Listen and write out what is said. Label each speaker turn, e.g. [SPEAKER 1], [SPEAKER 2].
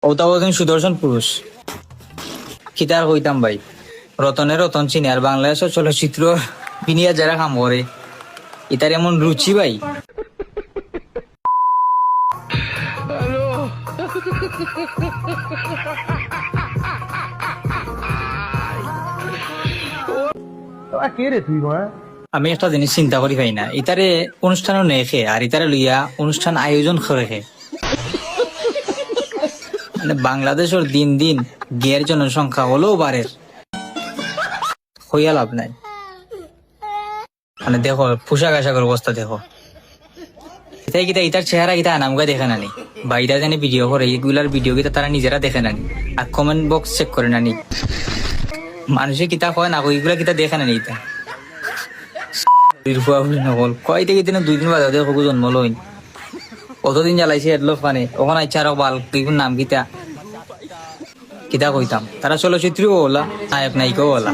[SPEAKER 1] ওটাও একজন সুদর্শন পুরুষ। কিতার কইতাম ভাই, রতনের রতন চিনি আর বাংলাদেশের চলচ্চিত্র বিনিয়া যারা কাম করে এটার এমন রুচি ভাই। আমি একটা জিনিস চিন্তা করি পাই না, ইতারে অনুষ্ঠানও নেখে আর ইতারে লইয়া অনুষ্ঠান আয়োজন করে খে। মানে বাংলাদেশের দিন দিন গের জনসংখ্যা হলেও বাড়ে, হইয়া লাভ নাই। মানে দেখো পোশাক আশাকের অবস্থা দেখো, এটাই কিতা ইতার চেহারা কিতা নামগা দেখে নানি বা ইটা জানি ভিডিও করে, এগুলার ভিডিও কিতা তারা নিজেরা দেখে নানি আর কমেন্ট বক্স চেক করে নানি, মানুষে কিতা কয় না এগুলা কিতা দেখে নানি। ইতা নকল কয় থেকে দিন 2 দিন বাদে দেখো জন্ম লইন, কতদিন জ্বালাইছে এডলো ফানে ওখানে ইচ্ছা আরো বাল নাম কিতা কিতা কইতাম। তারা চলচ্চিত্রও ওলা, নায়ক নায়িকাও ওলা।